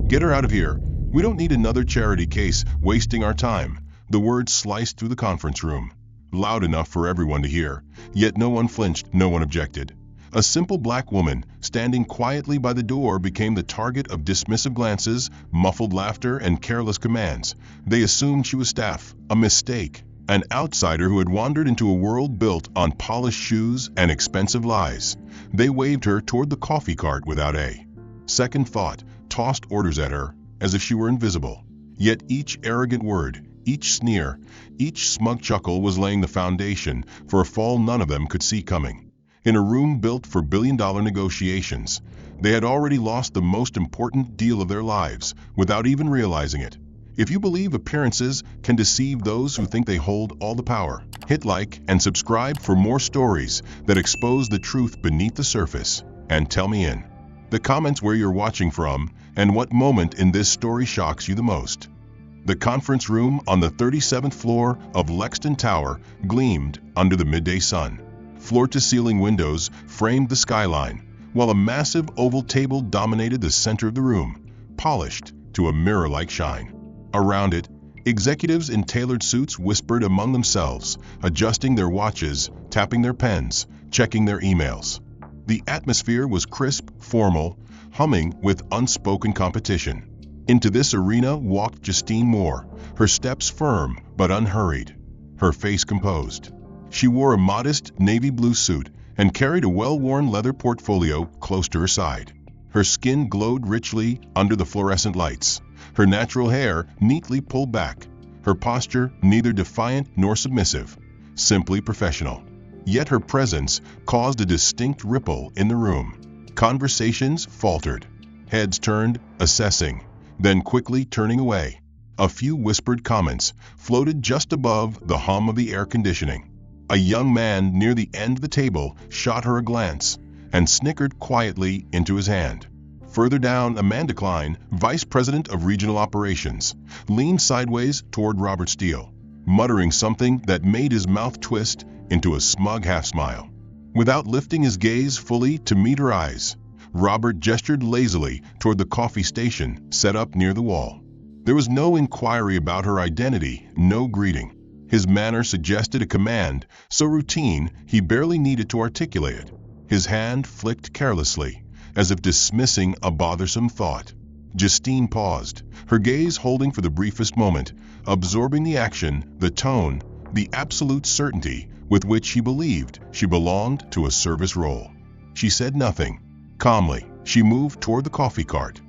Get her out of here. We don't need another charity case wasting our time. The words sliced through the conference room, loud enough for everyone to hear, yet no one flinched, no one objected. A simple black woman, standing quietly by the door, became the target of dismissive glances, muffled laughter, and careless commands. They assumed she was staff, a mistake, an outsider who had wandered into a world built on polished shoes and expensive lies. They waved her toward the coffee cart without a second thought, tossed orders at her, as if she were invisible. Yet each arrogant word, each sneer, each smug chuckle was laying the foundation for a fall none of them could see coming. In a room built for billion-dollar negotiations, they had already lost the most important deal of their lives without even realizing it. If you believe appearances can deceive those who think they hold all the power, hit like and subscribe for more stories that expose the truth beneath the surface. And tell me in the comments where you're watching from and what moment in this story shocks you the most. The conference room on the 37th floor of Lexington Tower gleamed under the midday sun. Floor-to-ceiling windows framed the skyline, while a massive oval table dominated the center of the room, polished to a mirror-like shine. Around it, executives in tailored suits whispered among themselves, adjusting their watches, tapping their pens, checking their emails. The atmosphere was crisp, formal, humming with unspoken competition. Into this arena walked Justine Moore, her steps firm but unhurried, her face composed. She wore a modest navy blue suit and carried a well-worn leather portfolio close to her side. Her skin glowed richly under the fluorescent lights, her natural hair neatly pulled back, her posture neither defiant nor submissive, simply professional. Yet her presence caused a distinct ripple in the room. Conversations faltered, heads turned, assessing, then quickly turning away. A few whispered comments floated just above the hum of the air conditioning. A young man near the end of the table shot her a glance and snickered quietly into his hand. Further down, Amanda Klein, Vice President of Regional Operations, leaned sideways toward Robert Steele, muttering something that made his mouth twist into a smug half-smile. Without lifting his gaze fully to meet her eyes, Robert gestured lazily toward the coffee station set up near the wall. There was no inquiry about her identity, no greeting. His manner suggested a command so routine he barely needed to articulate it. His hand flicked carelessly, as if dismissing a bothersome thought. Justine paused, her gaze holding for the briefest moment, absorbing the action, the tone, the absolute certainty with which she believed she belonged to a service role. She said nothing. Calmly, she moved toward the coffee cart.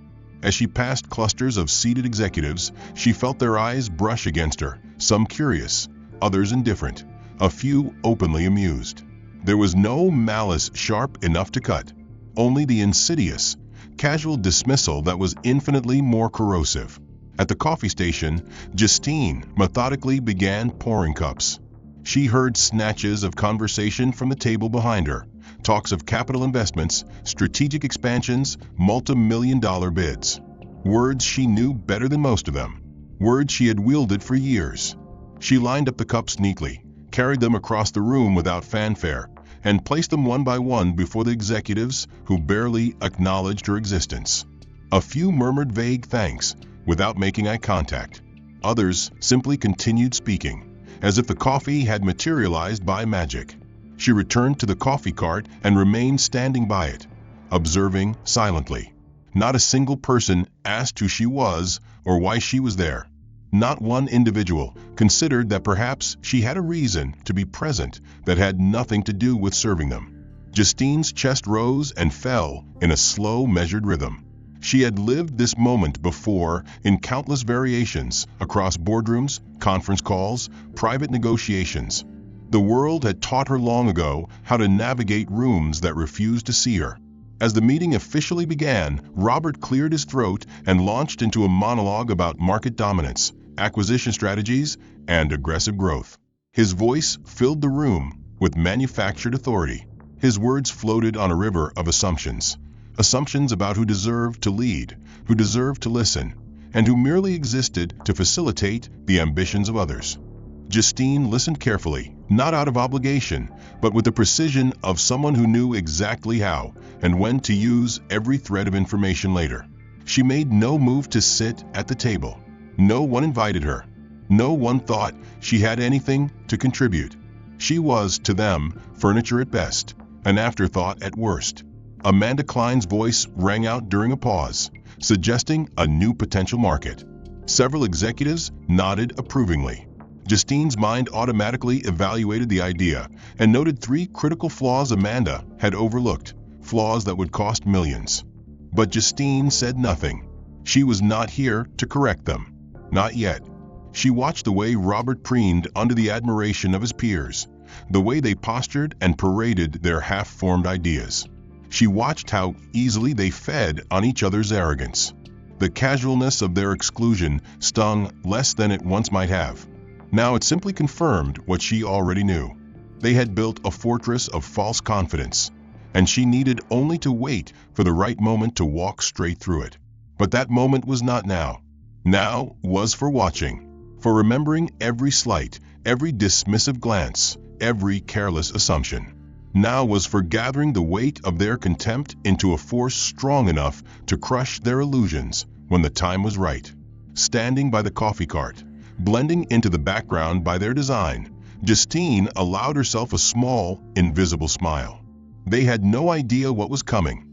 As she passed clusters of seated executives, she felt their eyes brush against her, some curious, others indifferent, a few openly amused. There was no malice sharp enough to cut, only the insidious, casual dismissal that was infinitely more corrosive. At the coffee station, Justine methodically began pouring cups. She heard snatches of conversation from the table behind her, talks of capital investments, strategic expansions, multi-million-dollar bids. Words she knew better than most of them, words she had wielded for years. She lined up the cups neatly, carried them across the room without fanfare, and placed them one by one before the executives who barely acknowledged her existence. A few murmured vague thanks without making eye contact. Others simply continued speaking, as if the coffee had materialized by magic. She returned to the coffee cart and remained standing by it, observing silently. Not a single person asked who she was or why she was there. Not one individual considered that perhaps she had a reason to be present that had nothing to do with serving them. Justine's chest rose and fell in a slow, measured rhythm. She had lived this moment before in countless variations across boardrooms, conference calls, private negotiations. The world had taught her long ago how to navigate rooms that refused to see her. As the meeting officially began, Robert cleared his throat and launched into a monologue about market dominance, acquisition strategies, and aggressive growth. His voice filled the room with manufactured authority. His words floated on a river of assumptions. Assumptions about who deserved to lead, who deserved to listen, and who merely existed to facilitate the ambitions of others. Justine listened carefully, not out of obligation, but with the precision of someone who knew exactly how and when to use every thread of information later. She made no move to sit at the table. No one invited her. No one thought she had anything to contribute. She was, to them, furniture at best, an afterthought at worst. Amanda Klein's voice rang out during a pause, suggesting a new potential market. Several executives nodded approvingly. Justine's mind automatically evaluated the idea and noted 3 critical flaws Amanda had overlooked, flaws that would cost millions. But Justine said nothing. She was not here to correct them. Not yet. She watched the way Robert preened under the admiration of his peers, the way they postured and paraded their half-formed ideas. She watched how easily they fed on each other's arrogance. The casualness of their exclusion stung less than it once might have. Now it simply confirmed what she already knew. They had built a fortress of false confidence, and she needed only to wait for the right moment to walk straight through it. But that moment was not now. Now was for watching, for remembering every slight, every dismissive glance, every careless assumption. Now was for gathering the weight of their contempt into a force strong enough to crush their illusions when the time was right. Standing by the coffee cart, blending into the background by their design, Justine allowed herself a small, invisible smile. They had no idea what was coming.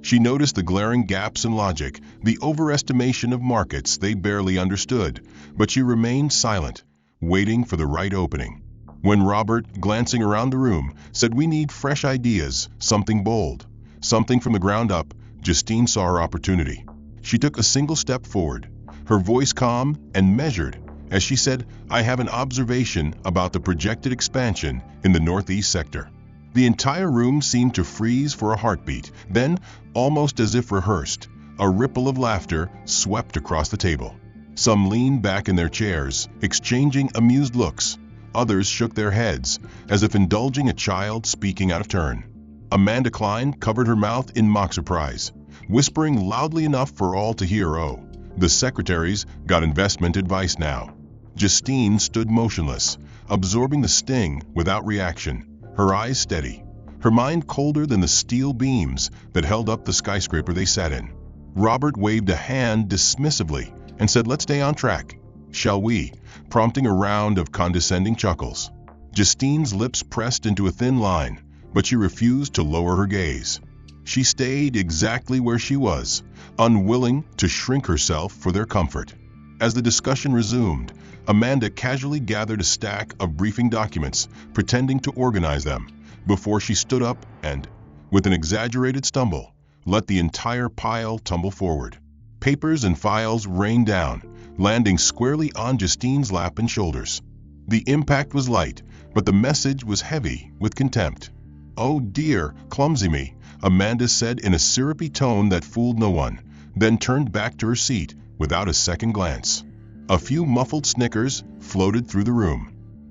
She noticed the glaring gaps in logic, the overestimation of markets they barely understood, but she remained silent, waiting for the right opening. When Robert, glancing around the room, said, "We need fresh ideas, something bold, something from the ground up," Justine saw her opportunity. She took a single step forward, her voice calm and measured, as she said, "I have an observation about the projected expansion in the Northeast sector." The entire room seemed to freeze for a heartbeat. Then, almost as if rehearsed, a ripple of laughter swept across the table. Some leaned back in their chairs, exchanging amused looks. Others shook their heads, as if indulging a child speaking out of turn. Amanda Klein covered her mouth in mock surprise, whispering loudly enough for all to hear, "Oh, the secretaries got investment advice now." Justine stood motionless, absorbing the sting without reaction, her eyes steady, her mind colder than the steel beams that held up the skyscraper they sat in. Robert waved a hand dismissively and said, "Let's stay on track, shall we?" prompting a round of condescending chuckles. Justine's lips pressed into a thin line, but she refused to lower her gaze. She stayed exactly where she was, unwilling to shrink herself for their comfort. As the discussion resumed, Amanda casually gathered a stack of briefing documents, pretending to organize them, before she stood up and, with an exaggerated stumble, let the entire pile tumble forward. Papers and files rained down, landing squarely on Justine's lap and shoulders. The impact was light, but the message was heavy with contempt. "Oh dear, clumsy me," Amanda said in a syrupy tone that fooled no one, then turned back to her seat without a second glance. A few muffled snickers floated through the room.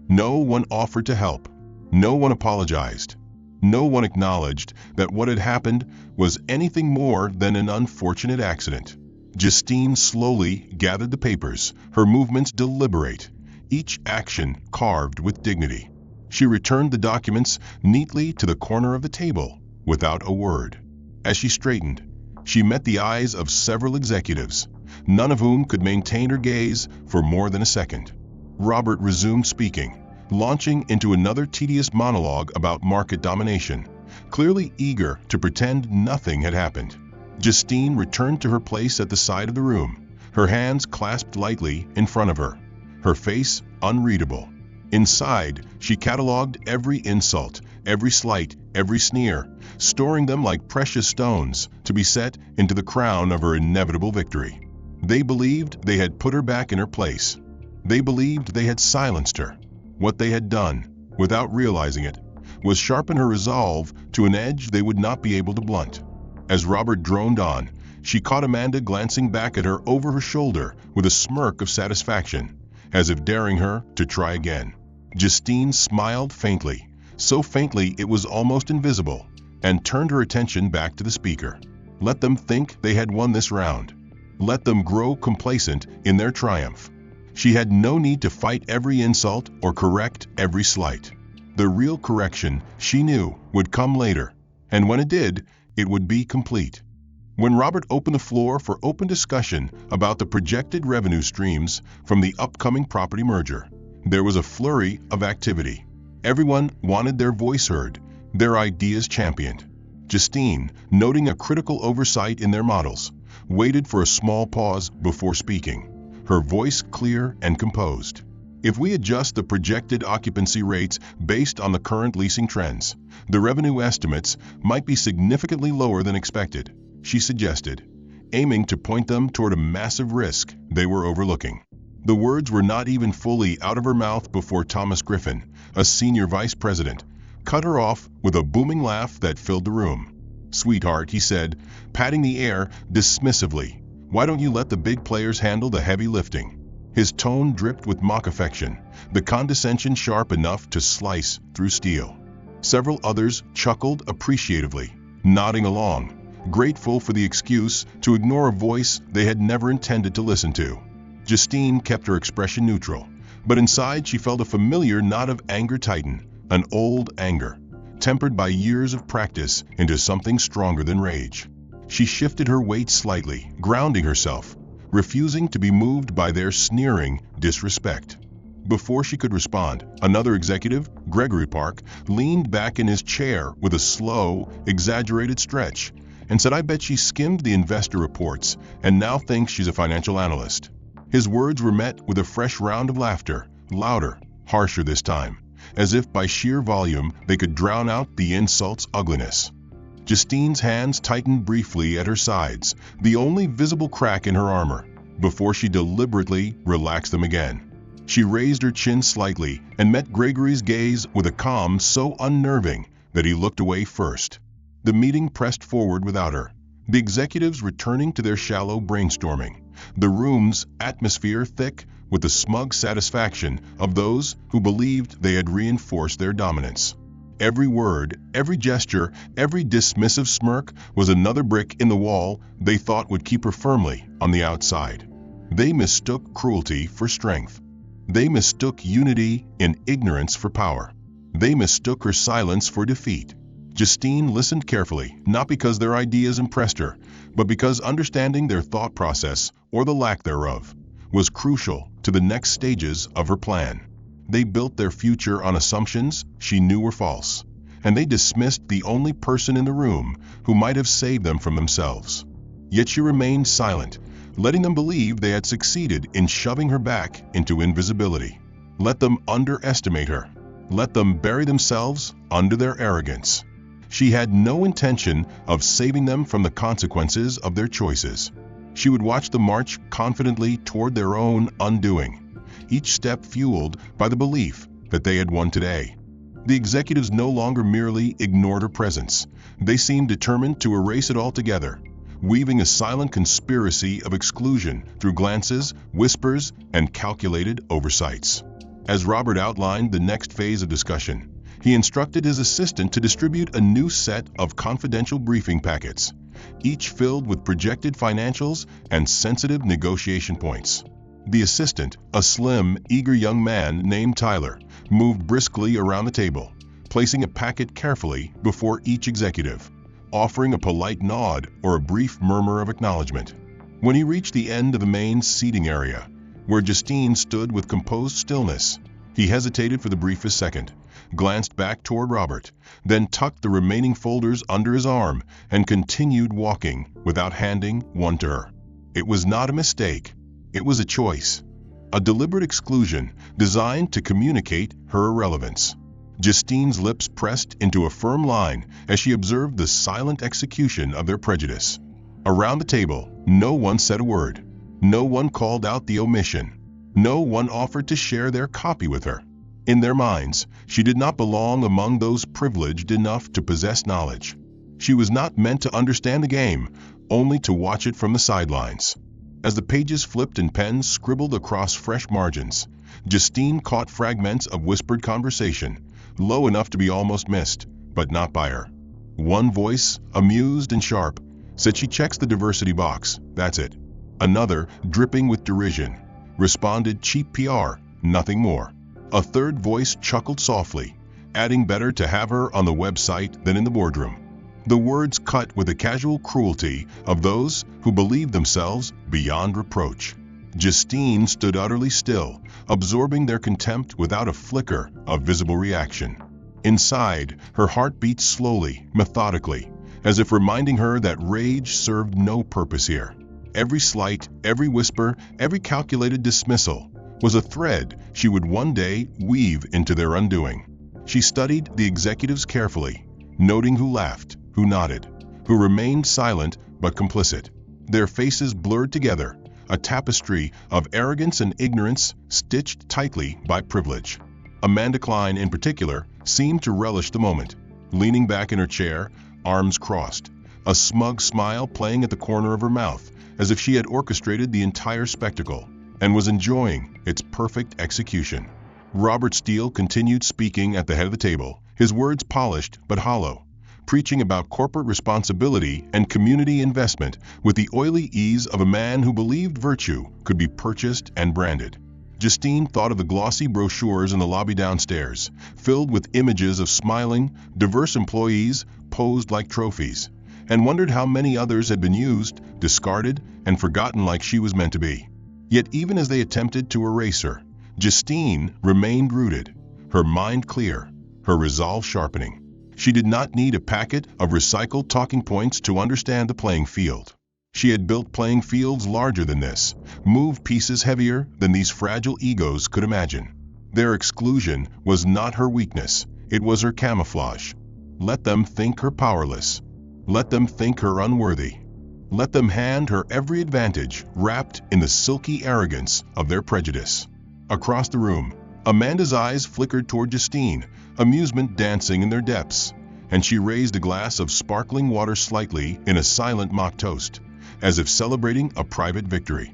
No one offered to help. No one apologized. No one acknowledged that what had happened was anything more than an unfortunate accident. Justine slowly gathered the papers, her movements deliberate, each action carved with dignity. She returned the documents neatly to the corner of the table, without a word. As she straightened, she met the eyes of several executives, none of whom could maintain her gaze for more than a second. Robert resumed speaking, launching into another tedious monologue about market domination, clearly eager to pretend nothing had happened. Justine returned to her place at the side of the room, her hands clasped lightly in front of her, her face unreadable. Inside, she catalogued every insult, every slight, every sneer, storing them like precious stones to be set into the crown of her inevitable victory. They believed they had put her back in her place. They believed they had silenced her. What they had done, without realizing it, was sharpen her resolve to an edge they would not be able to blunt. As Robert droned on, she caught Amanda glancing back at her over her shoulder with a smirk of satisfaction, as if daring her to try again. Justine smiled faintly, so faintly it was almost invisible, and turned her attention back to the speaker. Let them think they had won this round. Let them grow complacent in their triumph. She had no need to fight every insult or correct every slight. The real correction, she knew, would come later, and when it did, it would be complete. When Robert opened the floor for open discussion about the projected revenue streams from the upcoming property merger, there was a flurry of activity. Everyone wanted their voice heard, their ideas championed. Justine, noting a critical oversight in their models, waited for a small pause before speaking, her voice clear and composed. If we adjust the projected occupancy rates based on the current leasing trends, the revenue estimates might be significantly lower than expected, she suggested, aiming to point them toward a massive risk they were overlooking. The words were not even fully out of her mouth before Thomas Griffin, a senior vice president, cut her off with a booming laugh that filled the room. "Sweetheart," he said, patting the air dismissively, "why don't you let the big players handle the heavy lifting?" His tone dripped with mock affection, the condescension sharp enough to slice through steel. Several others chuckled appreciatively, nodding along, grateful for the excuse to ignore a voice they had never intended to listen to. Justine kept her expression neutral, but inside she felt a familiar knot of anger tighten, an old anger, tempered by years of practice into something stronger than rage. She shifted her weight slightly, grounding herself, refusing to be moved by their sneering disrespect. Before she could respond, another executive, Gregory Park, leaned back in his chair with a slow, exaggerated stretch and said, "I bet she skimmed the investor reports and now thinks she's a financial analyst." His words were met with a fresh round of laughter, louder, harsher this time, as if by sheer volume they could drown out the insult's ugliness. Justine's hands tightened briefly at her sides, the only visible crack in her armor, before she deliberately relaxed them again. She raised her chin slightly and met Gregory's gaze with a calm so unnerving that he looked away first. The meeting pressed forward without her, the executives returning to their shallow brainstorming, the room's atmosphere thick with the smug satisfaction of those who believed they had reinforced their dominance. Every word, every gesture, every dismissive smirk was another brick in the wall they thought would keep her firmly on the outside. They mistook cruelty for strength. They mistook unity in ignorance for power. They mistook her silence for defeat. Justine listened carefully, not because their ideas impressed her, but because understanding their thought process, or the lack thereof, was crucial to the next stages of her plan. They built their future on assumptions she knew were false, and they dismissed the only person in the room who might have saved them from themselves. Yet she remained silent, letting them believe they had succeeded in shoving her back into invisibility. Let them underestimate her. Let them bury themselves under their arrogance. She had no intention of saving them from the consequences of their choices. She would watch them march confidently toward their own undoing, each step fueled by the belief that they had won today. The executives no longer merely ignored her presence. They seemed determined to erase it altogether, weaving a silent conspiracy of exclusion through glances, whispers, and calculated oversights. As Robert outlined the next phase of discussion, he instructed his assistant to distribute a new set of confidential briefing packets, each filled with projected financials and sensitive negotiation points. The assistant, a slim, eager young man named Tyler, moved briskly around the table, placing a packet carefully before each executive, offering a polite nod or a brief murmur of acknowledgement. When he reached the end of the main seating area, where Justine stood with composed stillness, he hesitated for the briefest second, glanced back toward Robert, then tucked the remaining folders under his arm and continued walking without handing one to her. It was not a mistake. It was a choice, a deliberate exclusion designed to communicate her irrelevance. Justine's lips pressed into a firm line as she observed the silent execution of their prejudice. Around the table, no one said a word. No one called out the omission. No one offered to share their copy with her. In their minds, she did not belong among those privileged enough to possess knowledge. She was not meant to understand the game, only to watch it from the sidelines. As the pages flipped and pens scribbled across fresh margins, Justine caught fragments of whispered conversation, low enough to be almost missed, but not by her. One voice, amused and sharp, said, "She checks the diversity box, that's it." Another, dripping with derision, responded, "Cheap PR, nothing more." A third voice chuckled softly, adding, "Better to have her on the website than in the boardroom." The words cut with the casual cruelty of those who believe themselves beyond reproach. Justine stood utterly still, absorbing their contempt without a flicker of visible reaction. Inside, her heart beat slowly, methodically, as if reminding her that rage served no purpose here. Every slight, every whisper, every calculated dismissal was a thread she would one day weave into their undoing. She studied the executives carefully, noting who laughed, who nodded, who remained silent but complicit. Their faces blurred together, a tapestry of arrogance and ignorance stitched tightly by privilege. Amanda Klein, in particular, seemed to relish the moment, leaning back in her chair, arms crossed, a smug smile playing at the corner of her mouth, as if she had orchestrated the entire spectacle and was enjoying its perfect execution. Robert Steele continued speaking at the head of the table, his words polished but hollow, preaching about corporate responsibility and community investment with the oily ease of a man who believed virtue could be purchased and branded. Justine thought of the glossy brochures in the lobby downstairs, filled with images of smiling, diverse employees posed like trophies, and wondered how many others had been used, discarded, and forgotten like she was meant to be. Yet even as they attempted to erase her, Justine remained rooted, her mind clear, her resolve sharpening. She did not need a packet of recycled talking points to understand the playing field. She had built playing fields larger than this, moved pieces heavier than these fragile egos could imagine. Their exclusion was not her weakness, it was her camouflage. Let them think her powerless. Let them think her unworthy. Let them hand her every advantage wrapped in the silky arrogance of their prejudice. Across the room, Amanda's eyes flickered toward Justine, amusement dancing in their depths, and she raised a glass of sparkling water slightly in a silent mock toast, as if celebrating a private victory.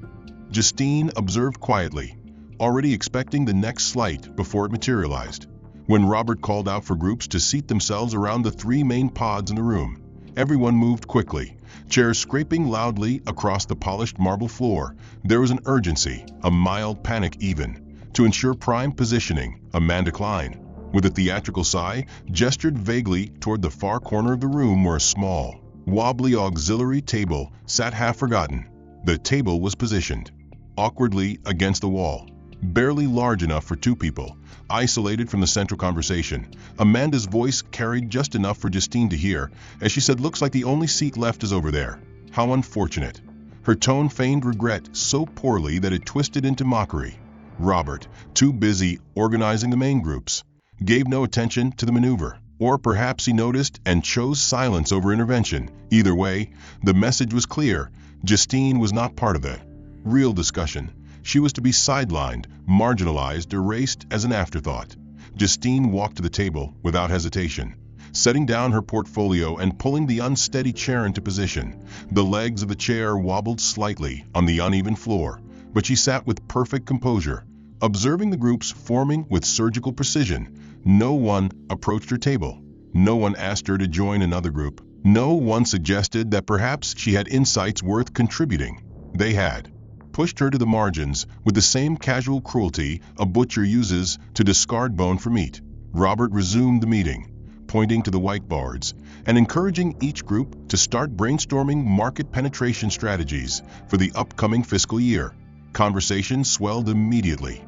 Justine observed quietly, already expecting the next slight before it materialized. When Robert called out for groups to seat themselves around the three main pods in the room, everyone moved quickly, chairs scraping loudly across the polished marble floor. There was an urgency, a mild panic even, to ensure prime positioning. Amanda Klein, with a theatrical sigh, gestured vaguely toward the far corner of the room where a small, wobbly auxiliary table sat half forgotten. The table was positioned awkwardly against the wall, barely large enough for two people, isolated from the central conversation. Amanda's voice carried just enough for Justine to hear, as she said, "Looks like the only seat left is over there. How unfortunate." Her tone feigned regret so poorly that it twisted into mockery. Robert, too busy organizing the main groups, gave no attention to the maneuver. Or perhaps he noticed and chose silence over intervention. Either way, the message was clear. Justine was not part of the real discussion. She was to be sidelined, marginalized, erased as an afterthought. Justine walked to the table without hesitation, setting down her portfolio and pulling the unsteady chair into position. The legs of the chair wobbled slightly on the uneven floor, but she sat with perfect composure, observing the groups forming with surgical precision. No one approached her table. No one asked her to join another group. No one suggested that perhaps she had insights worth contributing. They had pushed her to the margins with the same casual cruelty a butcher uses to discard bone for meat. Robert resumed the meeting, pointing to the whiteboards and encouraging each group to start brainstorming market penetration strategies for the upcoming fiscal year. Conversation swelled immediately,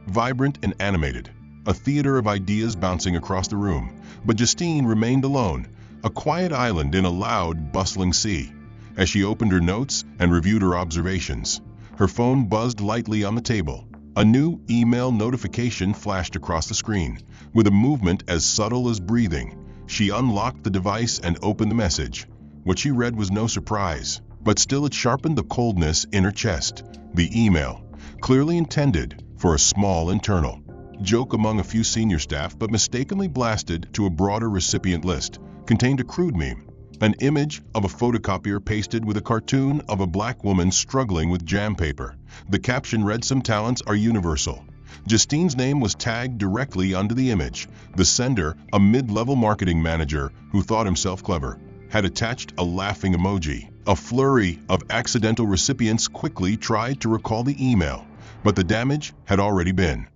vibrant and animated, a theater of ideas bouncing across the room. But Justine remained alone, a quiet island in a loud, bustling sea. As she opened her notes and reviewed her observations, her phone buzzed lightly on the table. A new email notification flashed across the screen. With a movement as subtle as breathing, she unlocked the device and opened the message. What she read was no surprise, but still it sharpened the coldness in her chest. The email, clearly intended for a small internal joke among a few senior staff but mistakenly blasted to a broader recipient list, contained a crude meme. An image of a photocopier pasted with a cartoon of a black woman struggling with jam paper. The caption read, "Some talents are universal." Justine's name was tagged directly under the image. The sender, a mid-level marketing manager who thought himself clever, had attached a laughing emoji. A flurry of accidental recipients quickly tried to recall the email, but the damage had already been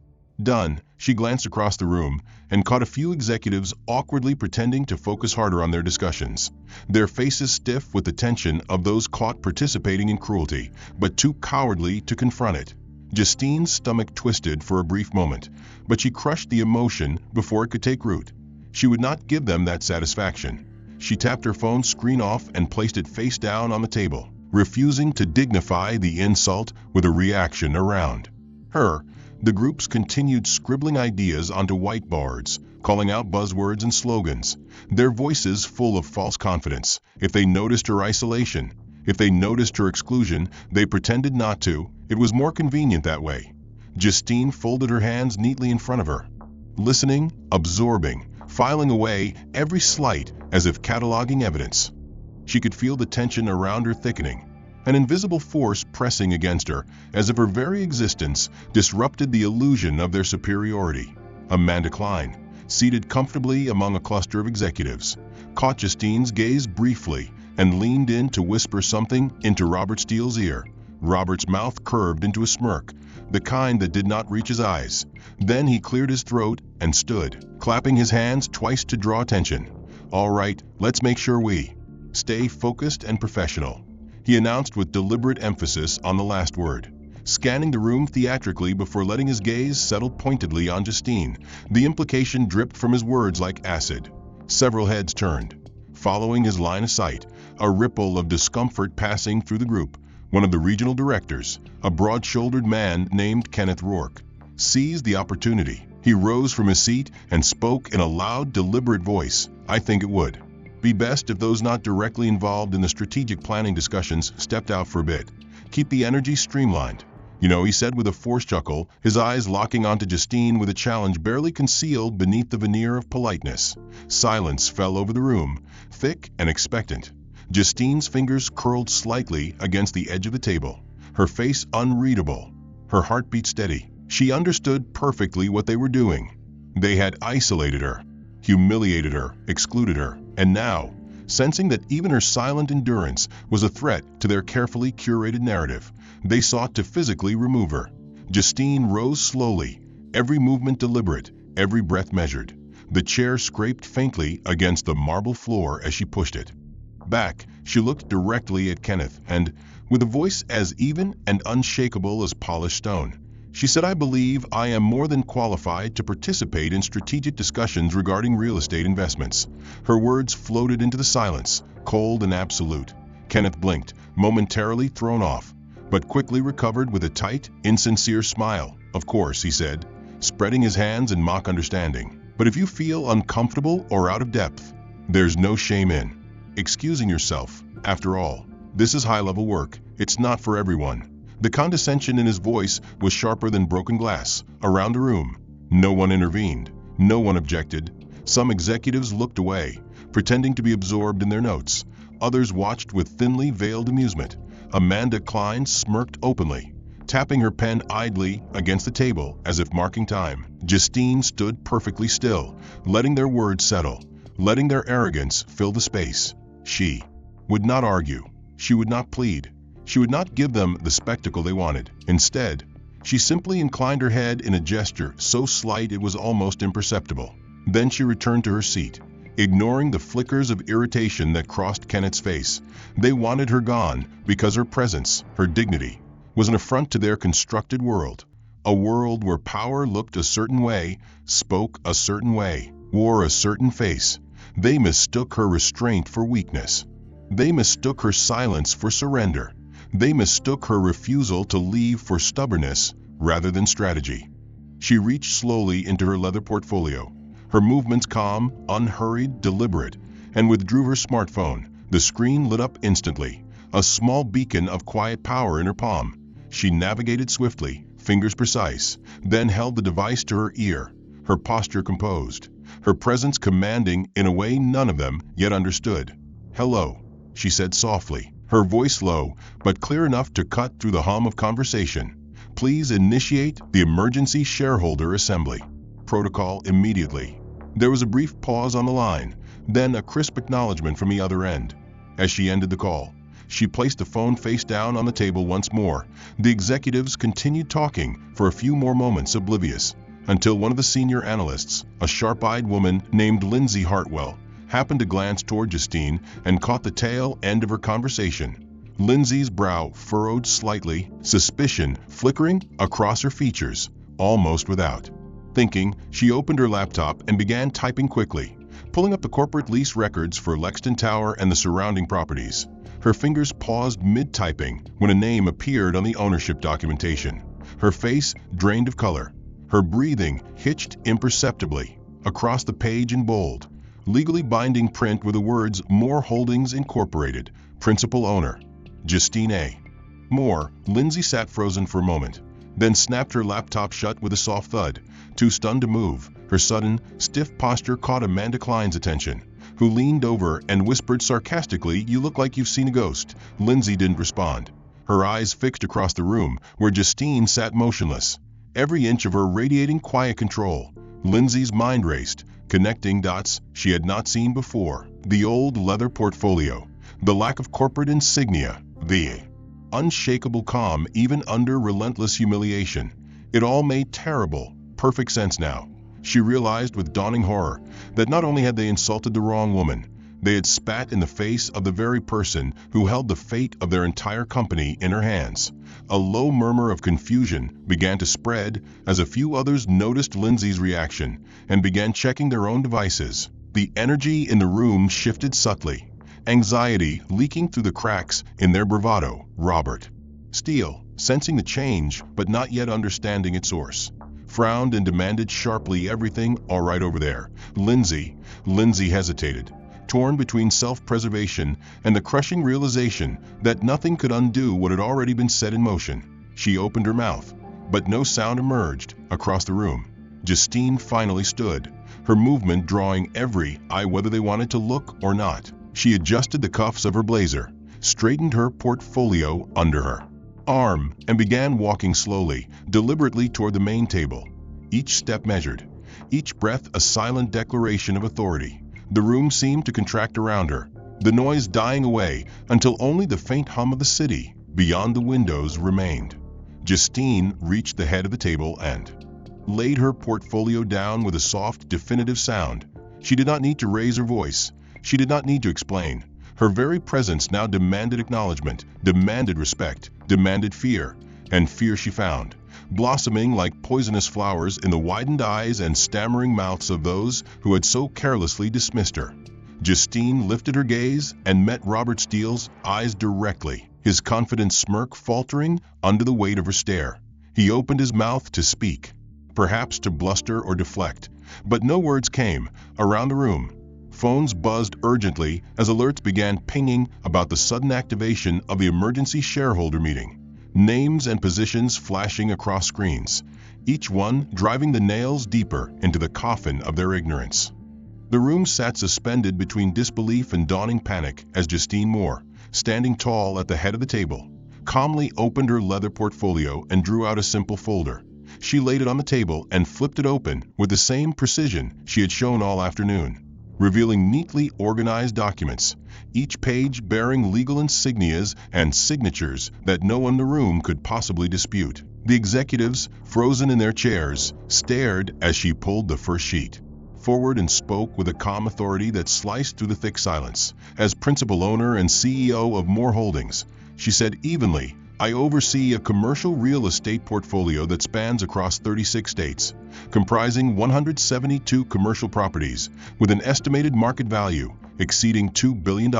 Done. She glanced across the room and caught a few executives awkwardly pretending to focus harder on their discussions. Their faces stiff with the tension of those caught participating in cruelty, but too cowardly to confront it. Justine's stomach twisted for a brief moment, but she crushed the emotion before it could take root. She would not give them that satisfaction. She tapped her phone screen off and placed it face down on the table, refusing to dignify the insult with a reaction around her. The groups continued scribbling ideas onto whiteboards, calling out buzzwords and slogans, their voices full of false confidence. If they noticed her isolation, if they noticed her exclusion, they pretended not to. It was more convenient that way. Justine folded her hands neatly in front of her, listening, absorbing, filing away every slight as if cataloging evidence. She could feel the tension around her thickening, an invisible force pressing against her, as if her very existence disrupted the illusion of their superiority. Amanda Klein, seated comfortably among a cluster of executives, caught Justine's gaze briefly and leaned in to whisper something into Robert Steele's ear. Robert's mouth curved into a smirk, the kind that did not reach his eyes. Then he cleared his throat and stood, clapping his hands twice to draw attention. "All right, let's make sure we stay focused and professional," he announced with deliberate emphasis on the last word, scanning the room theatrically before letting his gaze settle pointedly on Justine. The implication dripped from his words like acid. Several heads turned, following his line of sight, a ripple of discomfort passing through the group. One of the regional directors, a broad-shouldered man named Kenneth Rourke, seized the opportunity. He rose from his seat and spoke in a loud, deliberate voice. "I think it would be best if those not directly involved in the strategic planning discussions stepped out for a bit. Keep the energy streamlined." "You know," he said with a forced chuckle, his eyes locking onto Justine with a challenge barely concealed beneath the veneer of politeness. Silence fell over the room, thick and expectant. Justine's fingers curled slightly against the edge of the table, her face unreadable, her heartbeat steady. She understood perfectly what they were doing. They had isolated her, humiliated her, excluded her, and now, sensing that even her silent endurance was a threat to their carefully curated narrative, they sought to physically remove her. Justine rose slowly, every movement deliberate, every breath measured. The chair scraped faintly against the marble floor as she pushed it back. She looked directly at Kenneth and, with a voice as even and unshakable as polished stone, she said, "I believe I am more than qualified to participate in strategic discussions regarding real estate investments." Her words floated into the silence, cold and absolute. Kenneth blinked, momentarily thrown off, but quickly recovered with a tight, insincere smile. "Of course," he said, spreading his hands in mock understanding. "But if you feel uncomfortable or out of depth, there's no shame in excusing yourself. After all, this is high-level work. It's not for everyone." The condescension in his voice was sharper than broken glass. Around the room, no one intervened, no one objected. Some executives looked away, pretending to be absorbed in their notes. Others watched with thinly veiled amusement. Amanda Klein smirked openly, tapping her pen idly against the table as if marking time. Justine stood perfectly still, letting their words settle, letting their arrogance fill the space. She would not argue. She would not plead. She would not give them the spectacle they wanted. Instead, she simply inclined her head in a gesture so slight it was almost imperceptible. Then she returned to her seat, ignoring the flickers of irritation that crossed Kenneth's face. They wanted her gone because her presence, her dignity, was an affront to their constructed world. A world where power looked a certain way, spoke a certain way, wore a certain face. They mistook her restraint for weakness. They mistook her silence for surrender. They mistook her refusal to leave for stubbornness rather than strategy. She reached slowly into her leather portfolio, her movements calm, unhurried, deliberate, and withdrew her smartphone. The screen lit up instantly, a small beacon of quiet power in her palm. She navigated swiftly, fingers precise, then held the device to her ear, her posture composed, her presence commanding in a way none of them yet understood. "Hello," she said softly, her voice low but clear enough to cut through the hum of conversation. "Please initiate the emergency shareholder assembly protocol immediately." There was a brief pause on the line, then a crisp acknowledgement from the other end. As she ended the call, she placed the phone face down on the table once more. The executives continued talking for a few more moments, oblivious, until one of the senior analysts, a sharp-eyed woman named Lindsay Hartwell, happened to glance toward Justine and caught the tail end of her conversation. Lindsay's brow furrowed slightly, suspicion flickering across her features. Almost without thinking, she opened her laptop and began typing quickly, pulling up the corporate lease records for Lexington Tower and the surrounding properties. Her fingers paused mid-typing when a name appeared on the ownership documentation. Her face drained of color. Her breathing hitched imperceptibly. Across the page in bold, legally binding print were the words Moore Holdings Incorporated, principal owner, Justine A. Moore. Lindsay sat frozen for a moment, then snapped her laptop shut with a soft thud. Too stunned to move, her sudden, stiff posture caught Amanda Klein's attention, who leaned over and whispered sarcastically, "You look like you've seen a ghost." Lindsay didn't respond. Her eyes fixed across the room, where Justine sat motionless, every inch of her radiating quiet control. Lindsay's mind raced, connecting dots she had not seen before. The old leather portfolio, the lack of corporate insignia, the unshakable calm even under relentless humiliation. It all made perfect sense now. She realized with dawning horror that not only had they insulted the wrong woman, they had spat in the face of the very person who held the fate of their entire company in her hands. A low murmur of confusion began to spread as a few others noticed Lindsay's reaction and began checking their own devices. The energy in the room shifted subtly, anxiety leaking through the cracks in their bravado. Robert Steele, sensing the change but not yet understanding its source, frowned and demanded sharply, "Everything all right over there?" Lindsay hesitated, torn between self-preservation and the crushing realization that nothing could undo what had already been set in motion. She opened her mouth, but no sound emerged across the room. Justine finally stood, her movement drawing every eye whether they wanted to look or not. She adjusted the cuffs of her blazer, straightened her portfolio under her arm, and began walking slowly, deliberately toward the main table. Each step measured, each breath a silent declaration of authority. The room seemed to contract around her, the noise dying away until only the faint hum of the city beyond the windows remained. Justine reached the head of the table and laid her portfolio down with a soft, definitive sound. She did not need to raise her voice. She did not need to explain. Her very presence now demanded acknowledgement, demanded respect, demanded fear, and fear she found, blossoming like poisonous flowers in the widened eyes and stammering mouths of those who had so carelessly dismissed her. Justine lifted her gaze and met Robert Steele's eyes directly, his confident smirk faltering under the weight of her stare. He opened his mouth to speak, perhaps to bluster or deflect, but no words came. Around the room, phones buzzed urgently as alerts began pinging about the sudden activation of the emergency shareholder meeting. Names and positions flashing across screens, each one driving the nails deeper into the coffin of their ignorance. The room sat suspended between disbelief and dawning panic as Justine Moore, standing tall at the head of the table, calmly opened her leather portfolio and drew out a simple folder. She laid it on the table and flipped it open with the same precision she had shown all afternoon, revealing neatly organized documents, each page bearing legal insignias and signatures that no one in the room could possibly dispute. The executives, frozen in their chairs, stared as she pulled the first sheet forward and spoke with a calm authority that sliced through the thick silence. "As principal owner and CEO of Moore Holdings," she said evenly, "I oversee a commercial real estate portfolio that spans across 36 states, comprising 172 commercial properties with an estimated market value exceeding $2 billion.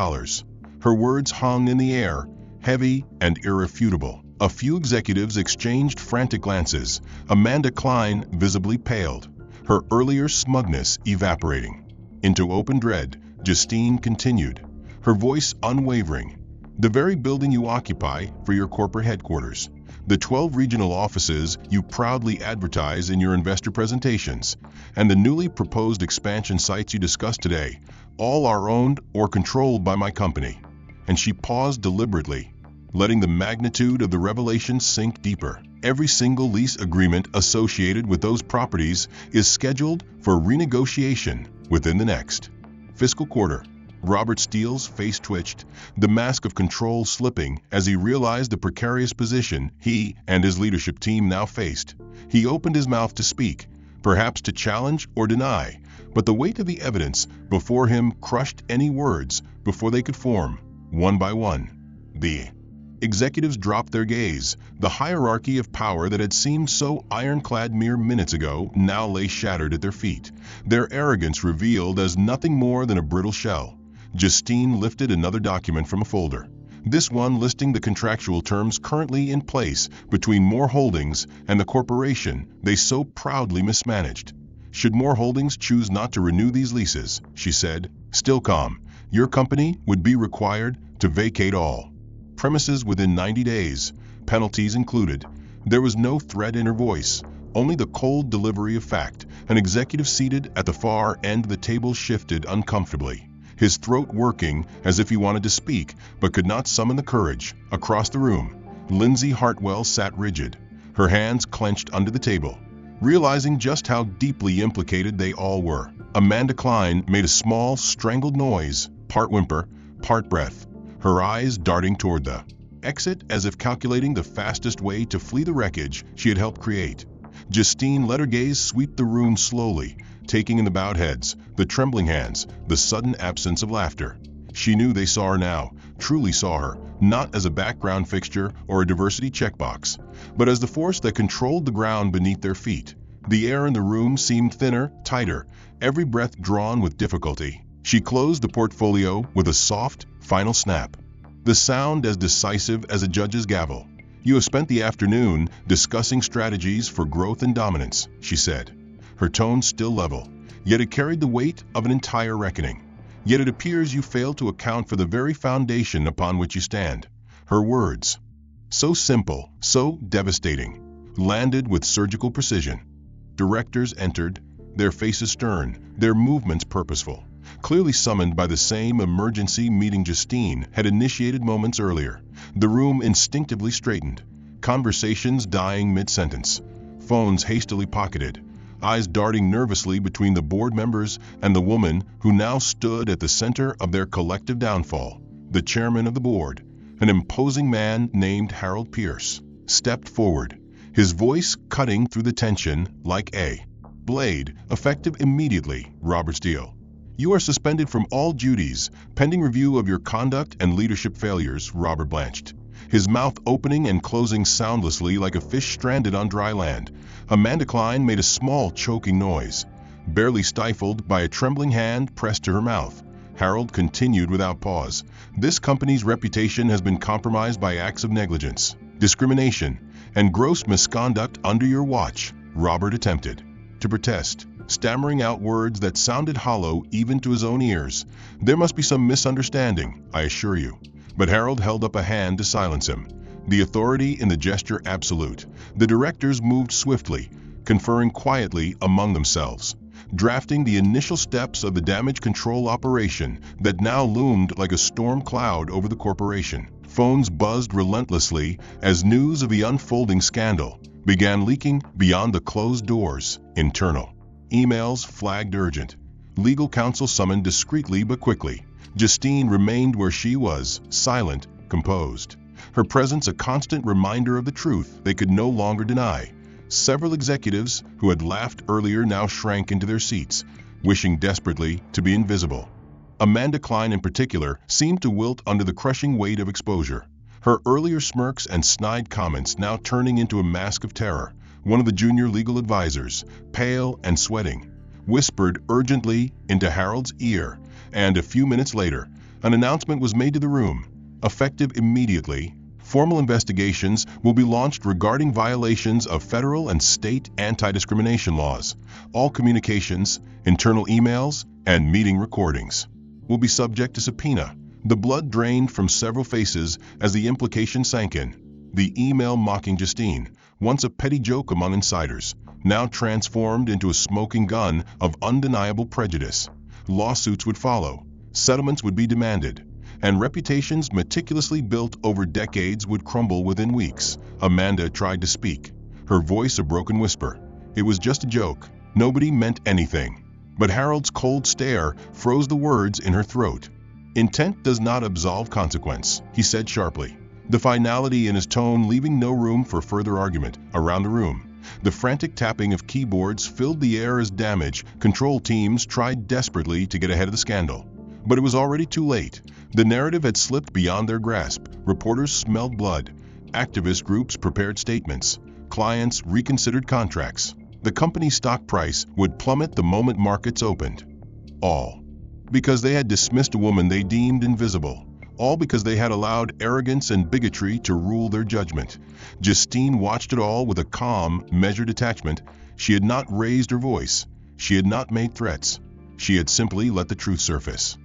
Her words hung in the air, heavy and irrefutable. A few executives exchanged frantic glances. Amanda Klein visibly paled, her earlier smugness evaporating into open dread. Justine continued, her voice unwavering. "The very building you occupy for your corporate headquarters, the 12 regional offices you proudly advertise in your investor presentations, and the newly proposed expansion sites you discussed today, all are owned or controlled by my company." And she paused deliberately, letting the magnitude of the revelation sink deeper. "Every single lease agreement associated with those properties is scheduled for renegotiation within the next fiscal quarter." Robert Steele's face twitched, the mask of control slipping as he realized the precarious position he and his leadership team now faced. He opened his mouth to speak, perhaps to challenge or deny, but the weight of the evidence before him crushed any words before they could form. One by one, the executives dropped their gaze. The hierarchy of power that had seemed so ironclad mere minutes ago now lay shattered at their feet, their arrogance revealed as nothing more than a brittle shell. Justine lifted another document from a folder, this one listing the contractual terms currently in place between Moore Holdings and the corporation they so proudly mismanaged. Should Moore Holdings choose not to renew these leases, she said, still calm, your company would be required to vacate all premises within 90 days, penalties included. There was no threat in her voice, only the cold delivery of fact. An executive seated at the far end of the table shifted uncomfortably, his throat working as if he wanted to speak but could not summon the courage. Across the room, Lindsay Hartwell sat rigid, her hands clenched under the table, realizing just how deeply implicated they all were. Amanda Klein made a small, strangled noise, part whimper, part breath, her eyes darting toward the exit as if calculating the fastest way to flee the wreckage she had helped create. Justine let her gaze sweep the room slowly, taking in the bowed heads, the trembling hands, the sudden absence of laughter. She knew they saw her now, truly saw her, not as a background fixture or a diversity checkbox, but as the force that controlled the ground beneath their feet. The air in the room seemed thinner, tighter, every breath drawn with difficulty. She closed the portfolio with a soft, final snap, the sound as decisive as a judge's gavel. You have spent the afternoon discussing strategies for growth and dominance, she said, her tone still level, yet it carried the weight of an entire reckoning. Yet it appears you failed to account for the very foundation upon which you stand. Her words, so simple, so devastating, landed with surgical precision. Directors entered, their faces stern, their movements purposeful, clearly summoned by the same emergency meeting Justine had initiated moments earlier. The room instinctively straightened, conversations dying mid-sentence, phones hastily pocketed, eyes darting nervously between the board members and the woman who now stood at the center of their collective downfall. The chairman of the board, an imposing man named Harold Pierce, stepped forward, his voice cutting through the tension like a blade, effective immediately. Robert Steele, you are suspended from all duties, pending review of your conduct and leadership failures. Robert blanched, his mouth opening and closing soundlessly like a fish stranded on dry land. Amanda Klein made a small choking noise, barely stifled by a trembling hand pressed to her mouth. Harold continued without pause. This company's reputation has been compromised by acts of negligence, discrimination, and gross misconduct under your watch. Robert attempted to protest, stammering out words that sounded hollow even to his own ears. There must be some misunderstanding, I assure you. But Harold held up a hand to silence him, the authority in the gesture absolute. The directors moved swiftly, conferring quietly among themselves, drafting the initial steps of the damage control operation that now loomed like a storm cloud over the corporation. Phones buzzed relentlessly as news of the unfolding scandal began leaking beyond the closed doors. Internal emails flagged urgent. Legal counsel summoned discreetly but quickly. Justine remained where she was, silent, composed, her presence a constant reminder of the truth they could no longer deny. Several executives who had laughed earlier now shrank into their seats, wishing desperately to be invisible. Amanda Klein in particular seemed to wilt under the crushing weight of exposure, her earlier smirks and snide comments now turning into a mask of terror. One of the junior legal advisors, pale and sweating, whispered urgently into Harold's ear, and a few minutes later, an announcement was made to the room, effective immediately. Formal investigations will be launched regarding violations of federal and state anti-discrimination laws. All communications, internal emails, and meeting recordings will be subject to subpoena. The blood drained from several faces as the implication sank in. The email mocking Justine, once a petty joke among insiders, now transformed into a smoking gun of undeniable prejudice. Lawsuits would follow, settlements would be demanded, and reputations meticulously built over decades would crumble within weeks. Amanda tried to speak, her voice a broken whisper. It was just a joke. Nobody meant anything. But Harold's cold stare froze the words in her throat. Intent does not absolve consequence, he said sharply, the finality in his tone leaving no room for further argument. Around the room, The frantic tapping of keyboards filled the air as damage control teams tried desperately to get ahead of the scandal. But it was already too late. The narrative had slipped beyond their grasp. Reporters smelled blood. Activist groups prepared statements. Clients reconsidered contracts. The company's stock price would plummet the moment markets opened. All because they had dismissed a woman they deemed invisible. All because they had allowed arrogance and bigotry to rule their judgment. Justine watched it all with a calm, measured attachment. She had not raised her voice. She had not made threats. She had simply let the truth surface.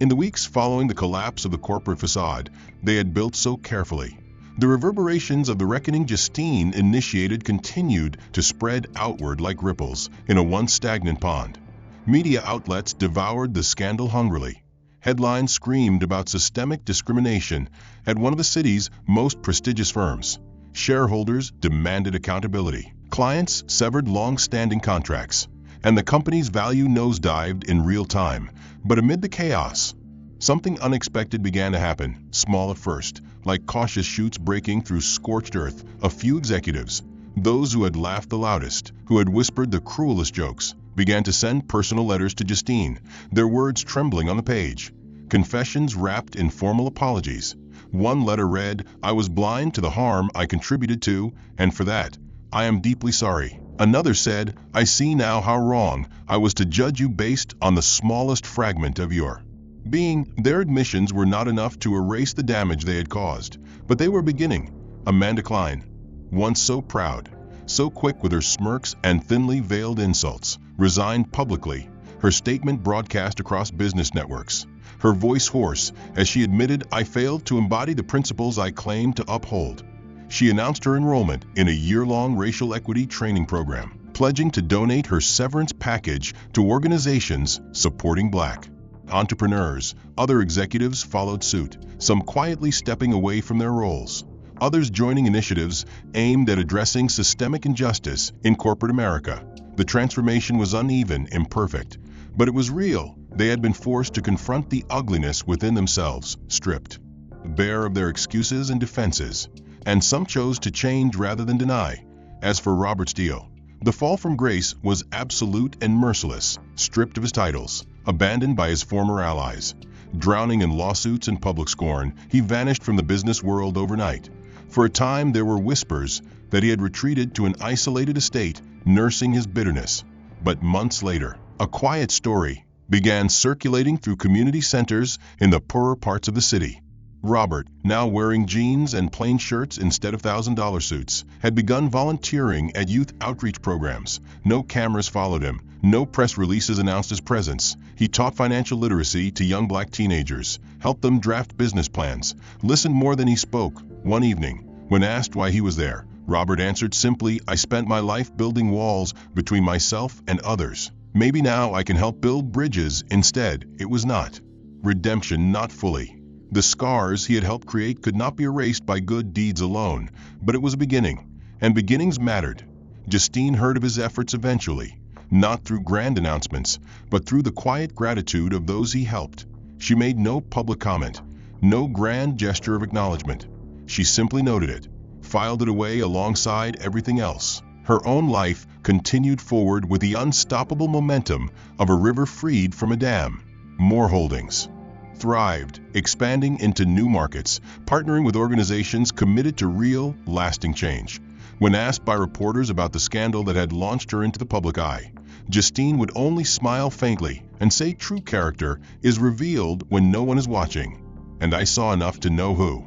In the weeks following the collapse of the corporate facade they had built so carefully, the reverberations of the reckoning Justine initiated continued to spread outward like ripples in a once stagnant pond. Media outlets devoured the scandal hungrily. Headlines screamed about systemic discrimination at one of the city's most prestigious firms. Shareholders demanded accountability. Clients severed long-standing contracts, and the company's value nosedived in real time. But amid the chaos, something unexpected began to happen, small at first, like cautious shoots breaking through scorched earth. A few executives, those who had laughed the loudest, who had whispered the cruelest jokes, began to send personal letters to Justine, their words trembling on the page. Confessions wrapped in formal apologies. One letter read, "I was blind to the harm I contributed to, and for that, I am deeply sorry." Another said, "I see now how wrong I was to judge you based on the smallest fragment of your being." Their admissions were not enough to erase the damage they had caused, but they were beginning. Amanda Klein, once so proud, so quick with her smirks and thinly veiled insults, resigned publicly, her statement broadcast across business networks. Her voice hoarse as she admitted, "I failed to embody the principles I claimed to uphold." She announced her enrollment in a year-long racial equity training program, pledging to donate her severance package to organizations supporting Black entrepreneurs. Other executives followed suit, some quietly stepping away from their roles, others joining initiatives aimed at addressing systemic injustice in corporate America. The transformation was uneven, imperfect, but it was real. They had been forced to confront the ugliness within themselves, stripped bare of their excuses and defenses, and some chose to change rather than deny. As for Robert Steele, the fall from grace was absolute and merciless. Stripped of his titles, abandoned by his former allies, drowning in lawsuits and public scorn, he vanished from the business world overnight. For a time there were whispers that he had retreated to an isolated estate, nursing his bitterness. But months later, a quiet story began circulating through community centers in the poorer parts of the city. Robert, now wearing jeans and plain shirts instead of $1,000 suits, had begun volunteering at youth outreach programs. No cameras followed him. No press releases announced his presence. He taught financial literacy to young Black teenagers, helped them draft business plans, listened more than he spoke. One evening, when asked why he was there, Robert answered simply, "I spent my life building walls between myself and others. Maybe now I can help build bridges instead." It was not redemption, not fully. The scars he had helped create could not be erased by good deeds alone, but it was a beginning, and beginnings mattered. Justine heard of his efforts eventually, not through grand announcements, but through the quiet gratitude of those he helped. She made no public comment, no grand gesture of acknowledgement. She simply noted it, filed it away alongside everything else. Her own life continued forward with the unstoppable momentum of a river freed from a dam. More holdings thrived, expanding into new markets, partnering with organizations committed to real, lasting change. When asked by reporters about the scandal that had launched her into the public eye, Justine would only smile faintly and say, "True character is revealed when no one is watching, and I saw enough to know who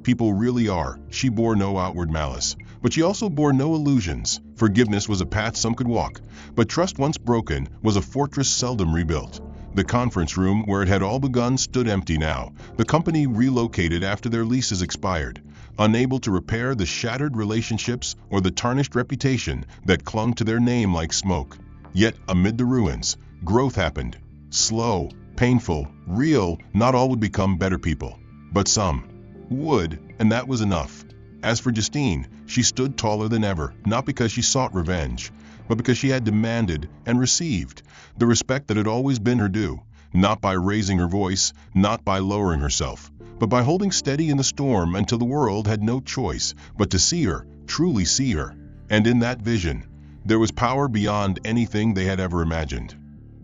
people really are." She bore no outward malice, but she also bore no illusions. Forgiveness was a path some could walk, but trust once broken was a fortress seldom rebuilt. The conference room where it had all begun stood empty now. The company relocated after their leases expired, unable to repair the shattered relationships or the tarnished reputation that clung to their name like smoke. Yet, amid the ruins, growth happened. Slow, painful, real. Not all would become better people, but some would, and that was enough. As for Justine, she stood taller than ever, not because she sought revenge, but because she had demanded and received the respect that had always been her due, not by raising her voice, not by lowering herself, but by holding steady in the storm until the world had no choice but to see her, truly see her. And in that vision, there was power beyond anything they had ever imagined.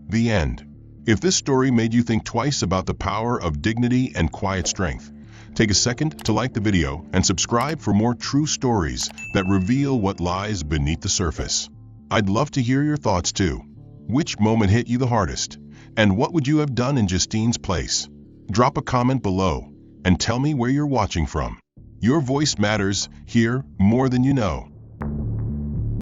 The end. If this story made you think twice about the power of dignity and quiet strength, take a second to like the video and subscribe for more true stories that reveal what lies beneath the surface. I'd love to hear your thoughts too. Which moment hit you the hardest? And what would you have done in Justine's place? Drop a comment below and tell me where you're watching from. Your voice matters here more than you know.